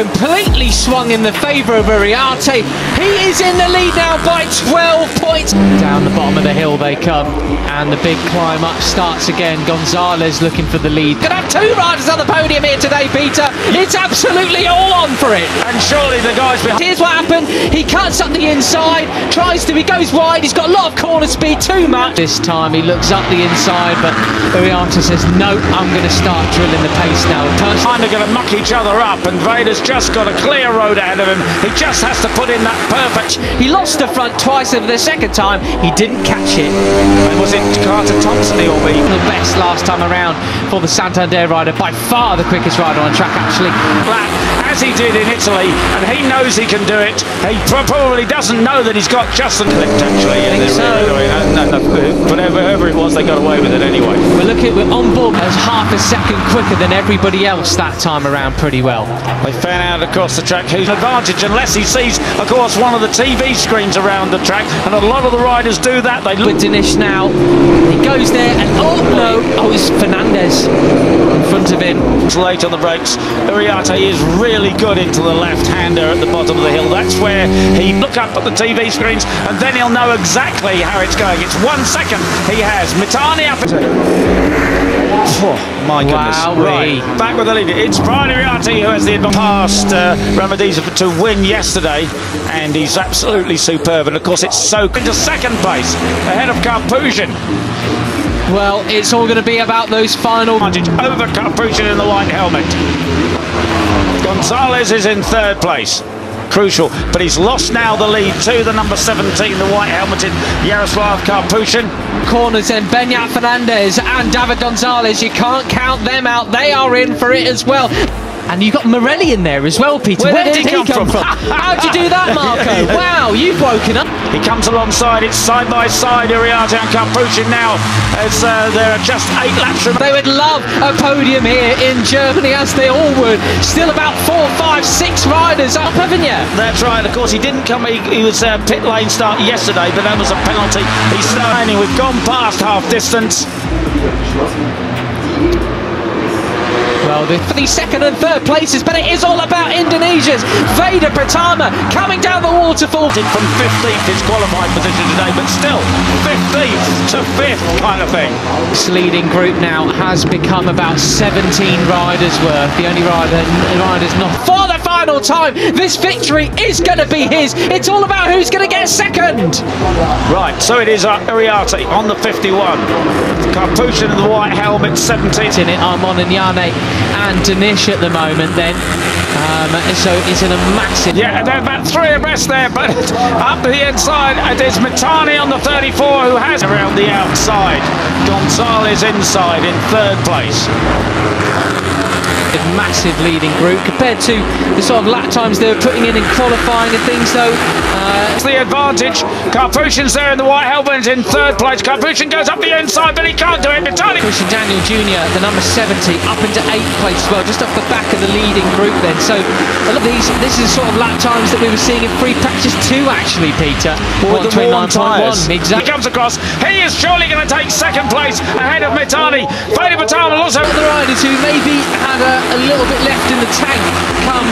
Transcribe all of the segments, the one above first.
completely swung in the favour of Ariarte. He is in the lead now by 12 points. Down the bottom of the hill they come, and the big climb up starts again. Gonzalez looking for the lead. Gonna have two riders on the podium here today, Peter. It's absolutely all on for it. And surely the guys behind. Here's what happened. He cuts up the inside, he goes wide. He's got a lot of corner speed, too much. This time he looks up the inside, but Ariarte says, no, I'm going to start drilling the pace now. Kind of going to muck each other up, and Veda's just got a clear road ahead of him. He just has to put in that perfect. He lost the front twice, and the second time he didn't catch it. And was it Carter Thompson he'll be? The best last time around for the Santander rider, by far the quickest rider on track actually. Black, as he did in Italy, and he knows he can do it. He probably doesn't know that he's got just a clipped actually. I think so. Whoever it was, they got away with it anyway. We're on board as half a second quicker than everybody else that time around, pretty well. They fan out across the track. Who's an advantage unless he sees, of course, one of the TV screens around the track, and a lot of the riders do that. They look. Danish now, he goes there, and oh no, it's Fernandez in front of him. It's late on the brakes. Ariarte is really good into the left-hander at the bottom of the hill. That's where he look up at the TV screens, and then he'll know exactly how it's going. It's 1 second he has. Mitani up. Oh my goodness! Right, back with the lead. It's Brian Ariarte who has the past Ramadiza to win yesterday, and he's absolutely superb. And of course, it's so into second place ahead of Karpuzhin. Well, it's all going to be about those final advantage over Karpuzhin in the white helmet. Gonzalez is in third place. Crucial, but he's lost now the lead to the number 17, the white helmeted Yaroslav Karpuzhin. Corners and Beñat Fernandez and David Gonzalez, you can't count them out. They are in for it as well. And you've got Morelli in there as well, Peter. Where did he come from? How'd you do that, Marco? Wow, you've woken up. He comes alongside, it's side by side, Ariarte and Karpuzhin now, as there are just 8 laps remaining. They would love a podium here in Germany, as they all would. Still about 4, 5, 6 riders up, haven't you? That's right, of course, he didn't come, he was pit lane start yesterday, but that was a penalty. He's starting, we've gone past half distance. Well, for the second and third places, but it is all about Indonesia's Veda Pratama coming down the waterfall. From 15th, his qualifying position today, but still 15th to 5th kind of thing. This leading group now has become about 17 riders worth. The only rider's not for the final time. This victory is going to be his. It's all about who's going to get second. Right, so it is Ariarte on the 51. Karpuzhin in the white helmet, 17th. In it, Armon and Yane and Danish at the moment then. So it's in a massive... Yeah, they're about 3 abreast there, but up the inside, there's Mitani on the 34 who has around the outside. Gonzalez inside in third place. A massive leading group compared to the sort of lap times they were putting in qualifying and things, though. It's the advantage. Karpuzhin's there in the white helmet in third place. Karpuzhin goes up the inside, but he can't do it. Mitani pushing Daniel Jr., the number 70, up into 8th place as well, just off the back of the leading group then. So a lot of this is sort of lap times that we were seeing in free practice 2 actually, Peter. Well, with the worn tyres. Exactly. He comes across. He is surely going to take second place ahead of Mitani. Veda Pratama also. The riders who maybe had a little bit left in the tank come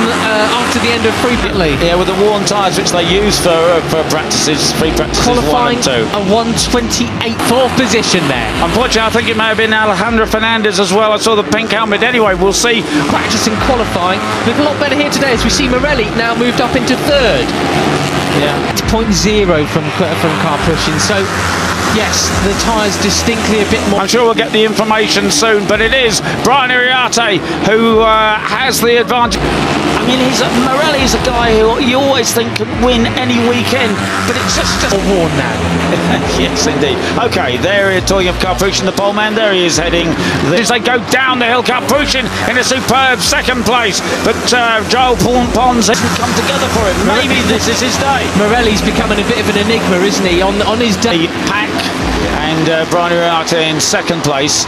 after the end of free practice. Yeah, with the worn tyres which they use for practices, free practices. Qualifying 1 and 2. A 128 4th position there. Unfortunately, I think it may have been Alejandro Fernandez as well. I saw the pink helmet. Anyway, we'll see. Practicing qualifying. Look a lot better here today as we see Morelli now moved up into 3rd. Yeah. It's 0.0 from Karpuzhin. So yes, the tyres distinctly a bit more. I'm sure we'll get the information soon, but it is Brian Ariarte who has the advantage. I mean, Morelli is a guy who you always think can win any weekend, but it's just worn now. Yes, indeed. Okay, there you're talking of Karpuzhin, the pole man. There he is heading. As they go down the hill, Karpuzhin in a superb second place, but Joel Pons hasn't come together for him. Maybe this is his day. Morelli's becoming a bit of an enigma, isn't he? On his day. Pack and Brian Ariarte in second place.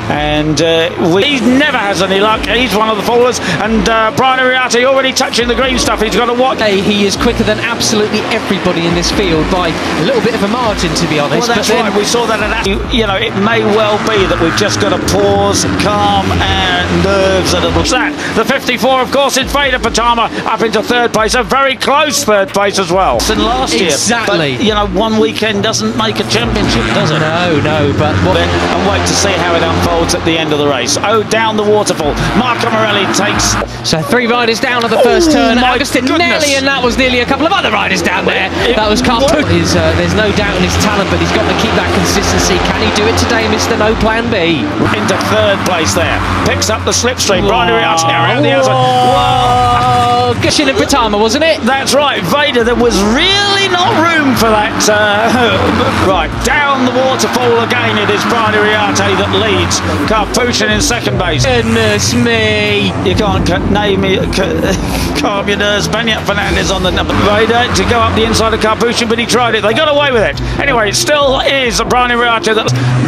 and he never has any luck. He's one of the fallers, and Brian Uriarte already touching the green stuff. He's got to watch. He is quicker than absolutely everybody in this field by a little bit of a margin, to be honest. Well, that's right. We saw that at Aksi. You know, it may well be that we've just got to pause, calm, and nerves a little. That the 54, of course, is Veda Pratama up into third place, a very close third place as well. Than last year, exactly. But, you know, one weekend doesn't make a championship, does it? No, but what... And wait to see how it unfolds at the end of the race. Oh, down the waterfall. Marco Morelli takes. So 3 riders down at the first turn. Agustinelli, and that was nearly a couple of other riders down there. That was Carpoon. There's no doubt in his talent, but he's got to keep that consistency. Can he do it today, Mr. No Plan B? Into third place there. Picks up the slipstream. Brian Uriarte around the outside. Whoa! Gushing and Pratama, wasn't it? That's right. Veda, there was really not room for that. Right, down the waterfall again. It is Brian Uriarte that leads. Carpoon in second base. Goodness me. You can't name me. Calm your nerves. Banyat Fernandez on the number. Veda to go up the inside of Carpoon, but he tried it. They got away with it. Anyway, it still is Brian Uriarte.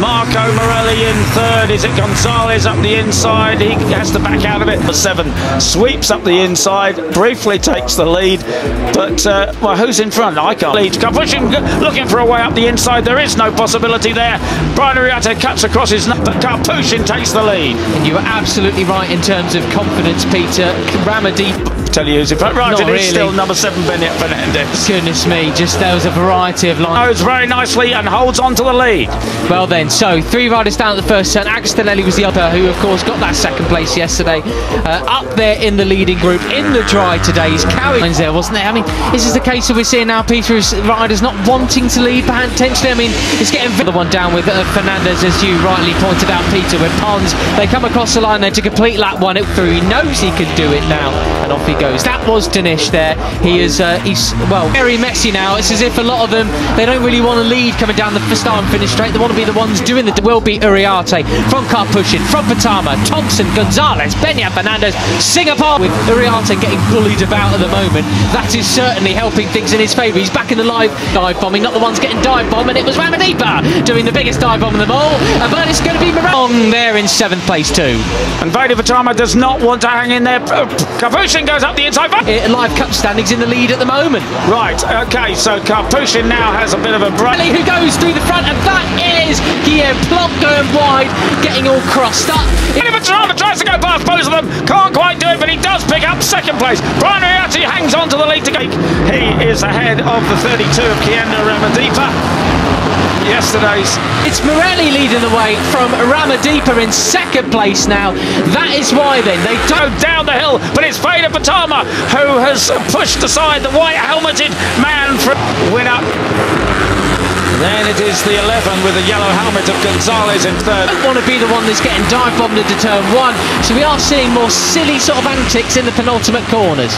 Marco Morelli in third. Is it Gonzalez up the inside? He has to back out of it. The 7 sweeps up the inside, briefly takes the lead, but well, who's in front? I can't lead. Carpoon looking for a way up the inside. There is no possibility there. Brian Uriarte cuts across his nut, but Carpoon takes the lead. And you were absolutely right in terms of confidence, Peter. Ramaddeep. Tell you who's in front. Right, Not it is really. still number 7, Banyat Fernandez. Goodness me, just there was a variety of lines. Goes very nicely and holds on to the lead. Well then, so 3 riders down at the first turn. Agustinelli was the other, who of course got that second place yesterday. Up there in the leading group in the dry today. He's carrying lines there, wasn't there? I mean, this is the case that we're seeing now, Peter, is riders not wanting to lead potentially. I mean, it's getting the one down with Fernandez, as you rightly pointed out, Peter, with Pons. They come across the line there to complete lap 1 through. He knows he can do it now, and off he goes. That was Danish there. He is, he's, well, very messy now. It's as if a lot of them, they don't really want to lead coming down the start and finish straight. They want to be the ones doing the... Will be Uriarte, from Carpoon, from Pratama, Thompson, Gonzalez, Banyat Fernandez, Singapore, with Uriarte getting bullied about at the moment. That is certainly helping things in his favour. He's back in the live dive bombing, not the ones getting dive bombed, and it was Ramaddeep doing the biggest dive bomb of them all. But it's going to be Morelli there in 7th place too. And Veda Pratama does not want to hang in there. Carpoon goes up the inside. Live Cup standings in the lead at the moment. Right, okay, so Carpoon now has a bit of a break. Who goes through the front, and that is Guillaume Plonk going wide, getting all crossed up. Veda Pratama tries to go past both of them, can't quite do it, but he does pick up second place. Brian Uriarte hangs on to the lead to go. He is ahead of the 32 of Kianda Ramaddeep. Yesterday's. It's Morelli leading the way from Ramaddeep in second place now. That is why then they go down the hill, but it's Veda Pratama who has pushed aside the white helmeted man for winner. Then it is the 11 with the yellow helmet of Gonzalez in third. Don't want to be the one that's getting dive bombed into turn 1, so we are seeing more silly sort of antics in the penultimate corners.